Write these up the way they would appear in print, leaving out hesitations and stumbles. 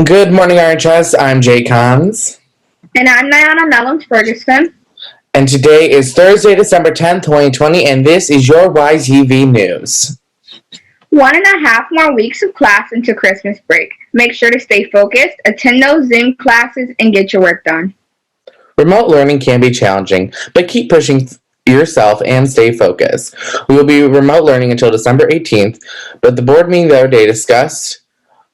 Good morning, RHS. I'm Jay Cons. And I'm Nyana Nellums-Ferguson. And today is Thursday, December 10th, 2020, and this is your WyTv News. 1.5 more weeks of class into Christmas break. Make sure to stay focused, attend those Zoom classes, and get your work done. Remote learning can be challenging, but keep pushing yourself and stay focused. We will be remote learning until December 18th, but the board meeting the other day discussed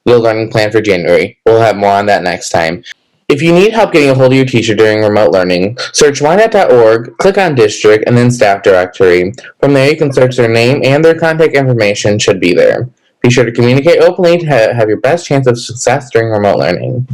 the learning plan for January. We'll have more on that next time. If you need help getting a hold of your teacher during remote learning, search Wyandotte.org, click on District, and then Staff Directory. From there, you can search their name and their contact information should be there. Be sure to communicate openly to have your best chance of success during remote learning.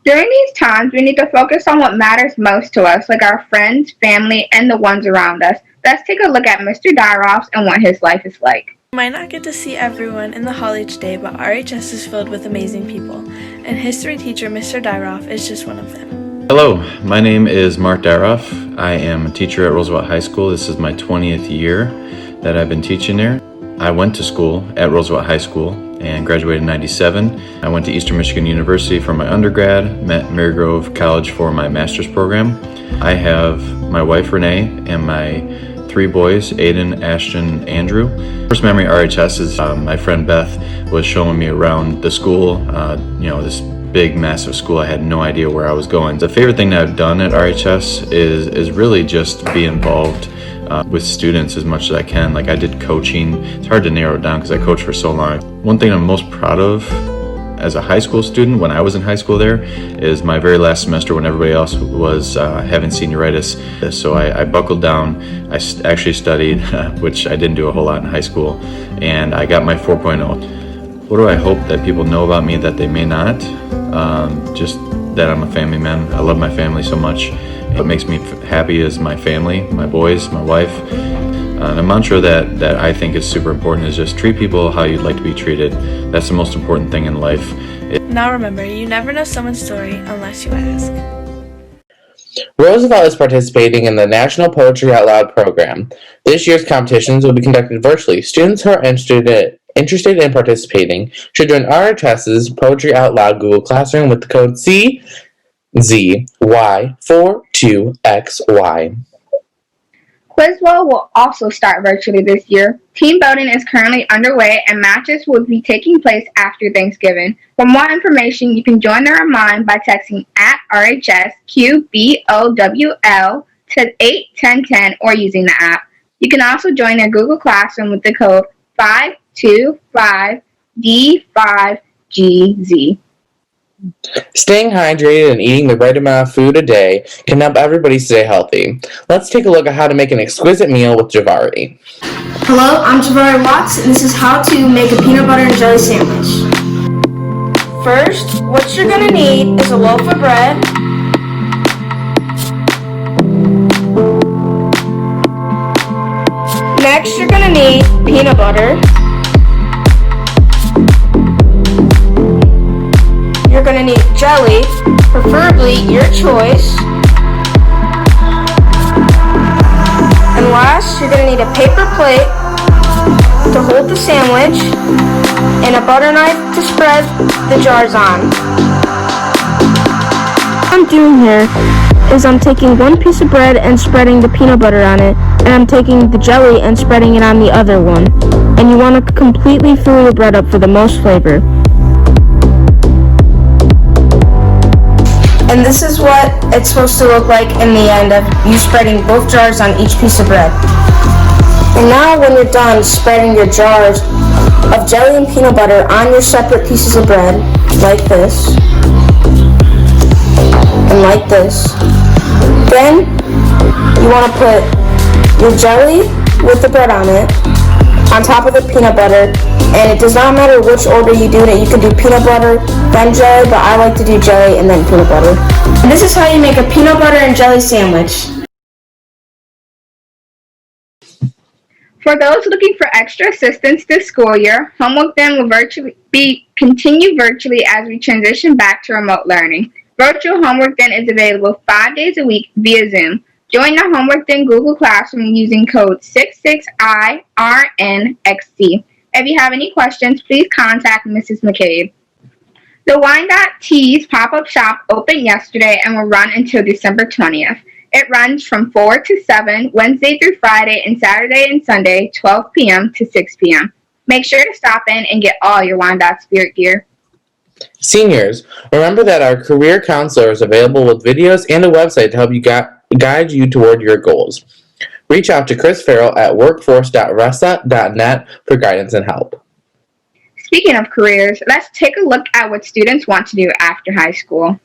During these times, we need to focus on what matters most to us, like our friends, family, and the ones around us. Let's take a look at Mr. Dyroff's and what his life is like. You might not get to see everyone in the hall each day, but RHS is filled with amazing people, and history teacher Mr. Dyroff is just one of them. Hello, my name is Mark Dyroff. I am a teacher at Roosevelt High School. This is my 20th year that I've been teaching there. I went to school at Roosevelt High School and graduated in '97. I went to Eastern Michigan University for my undergrad, met Marygrove College for my master's program. I have my wife Renee and my 3 boys, Aiden, Ashton, Andrew. First memory at RHS is my friend Beth was showing me around the school, this big, massive school. I had no idea where I was going. The favorite thing that I've done at RHS is really just be involved with students as much as I can. Like I did coaching. It's hard to narrow it down because I coached for so long. One thing I'm most proud of as a high school student, when I was in high school there, is my very last semester when everybody else was having senioritis. So I buckled down. I actually studied, which I didn't do a whole lot in high school, and I got my 4.0. What do I hope that people know about me that they may not? Just that I'm a family man. I love my family so much. What makes me happy is my family, my boys, my wife. And a mantra that I think is super important is just treat people how you'd like to be treated. That's the most important thing in life. Now remember, you never know someone's story unless you ask. Roosevelt is participating in the National Poetry Out Loud program. This year's competitions will be conducted virtually. Students who are interested in participating should join RHS's Poetry Out Loud Google Classroom with the code CZY42XY. Quizwell will also start virtually this year. Team voting is currently underway and matches will be taking place after Thanksgiving. For more information, you can join the remind by texting at RHSQBOWL to 81010 or using the app. You can also join their Google Classroom with the code 525D5GZ. Staying hydrated and eating the right amount of food a day can help everybody stay healthy. Let's take a look at how to make an exquisite meal with Javari. Hello, I'm Javari Watts, and this is how to make a peanut butter and jelly sandwich. First, what you're going to need is a loaf of bread, next you're going to need peanut butter, you're going to need jelly, preferably your choice. And last, you're going to need a paper plate to hold the sandwich and a butter knife to spread the jars on. What I'm doing here is I'm taking one piece of bread and spreading the peanut butter on it, and I'm taking the jelly and spreading it on the other one. And you want to completely fill your bread up for the most flavor. And this is what it's supposed to look like in the end of you spreading both jars on each piece of bread. And now when you're done spreading your jars of jelly and peanut butter on your separate pieces of bread, like this, and like this, then you want to put your jelly with the bread on it, on top of the peanut butter, and it does not matter which order you do it. You can do peanut butter, then jelly, but I like to do jelly and then peanut butter. And this is how you make a peanut butter and jelly sandwich. For those looking for extra assistance this school year, homework then will continue virtually as we transition back to remote learning. Virtual homework then is available 5 days a week via Zoom. Join the Homework Then Google Classroom using code 66IRNXC. If you have any questions, please contact Mrs. McCabe. The Wyandotte Tees pop-up shop opened yesterday and will run until December 20th. It runs from 4 to 7, Wednesday through Friday, and Saturday and Sunday, 12 p.m. to 6 p.m. Make sure to stop in and get all your Wyandotte spirit gear. Seniors, remember that our career counselor is available with videos and a website to help you guide you toward your goals. Reach out to Chris Farrell at workforce.resa.net for guidance and help. Speaking of careers, let's take a look at what students want to do after high school.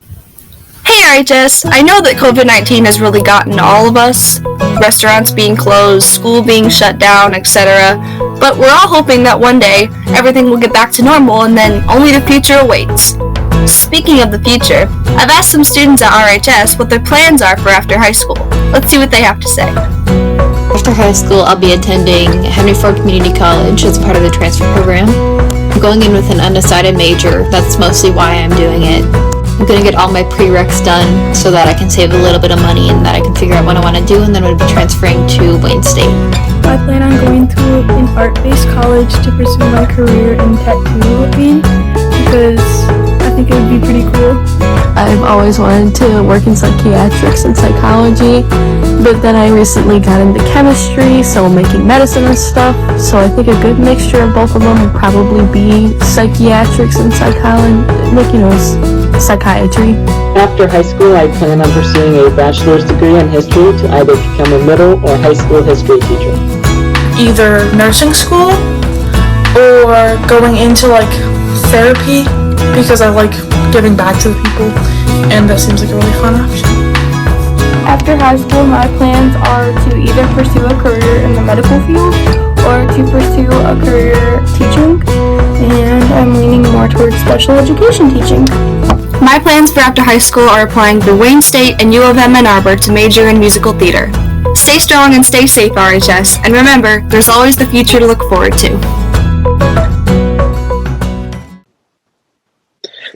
Hey RHS, I know that COVID-19 has really gotten all of us, restaurants being closed, school being shut down, etc. But we're all hoping that one day everything will get back to normal and then only the future awaits. Speaking of the future, I've asked some students at RHS what their plans are for after high school. Let's see what they have to say. After high school, I'll be attending Henry Ford Community College as part of the transfer program. I'm going in with an undecided major. That's mostly why I'm doing it. I'm going to get all my prereqs done so that I can save a little bit of money and that I can figure out what I want to do, and then I'm going to be transferring to Wayne State. I plan on going to an art-based college to pursue my career in tattooing because I think it would be pretty cool. I've always wanted to work in psychiatrics and psychology, but then I recently got into chemistry, so making medicine and stuff, so I think a good mixture of both of them would probably be psychiatrics and psychiatry. After high school, I plan on pursuing a bachelor's degree in history to either become a middle or high school history teacher. Either nursing school or going into therapy because I like giving back to the people and that seems like a really fun option. After high school, my plans are to either pursue a career in the medical field or to pursue a career teaching, and I'm leaning more towards special education teaching. My plans for after high school are applying to Wayne State and U of M Ann Arbor to major in musical theater. Stay strong and stay safe, RHS, and remember, there's always the future to look forward to.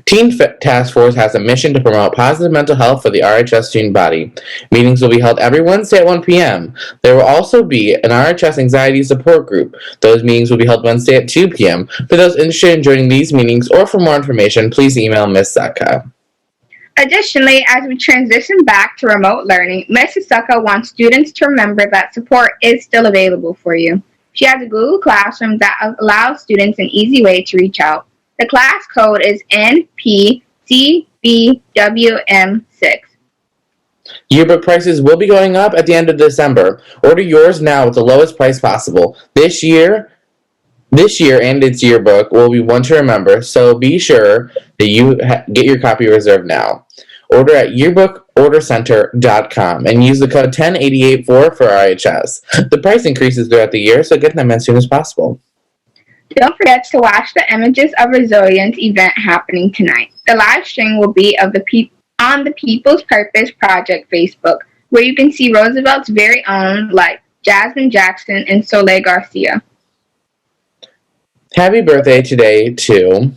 Teen Task Force has a mission to promote positive mental health for the RHS student body. Meetings will be held every Wednesday at 1 p.m. There will also be an RHS anxiety support group. Those meetings will be held Wednesday at 2 p.m. For those interested in joining these meetings or for more information, please email Ms. Sutka. Additionally, as we transition back to remote learning, Mrs. Sutka wants students to remember that support is still available for you. She has a Google Classroom that allows students an easy way to reach out. The class code is NPCBWM6. Yearbook prices will be going up at the end of December. Order yours now with the lowest price possible. This year and its yearbook will be one to remember, so be sure that you get your copy reserved now. Order at yearbookordercenter.com and use the code 10884 for RHS. The price increases throughout the year, so get them as soon as possible. Don't forget to watch the Images of Resilience event happening tonight. The live stream will be on the People's Purpose Project Facebook, where you can see Roosevelt's very own, like Jasmine Jackson and Soleil Garcia. Happy birthday today to...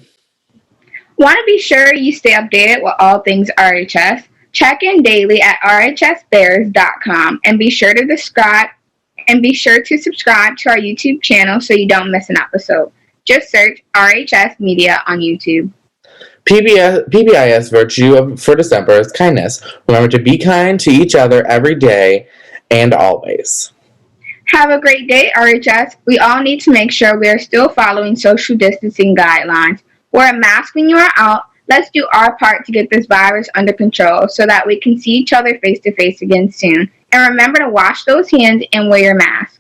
Want to be sure you stay updated with all things RHS? Check in daily at rhsbears.com and be sure to subscribe to our YouTube channel so you don't miss an episode. Just search RHS Media on YouTube. PBIS virtue for December is kindness. Remember to be kind to each other every day and always. Have a great day, RHS. We all need to make sure we are still following social distancing guidelines. Wear a mask when you are out. Let's do our part to get this virus under control so that we can see each other face to face again soon. And remember to wash those hands and wear your mask.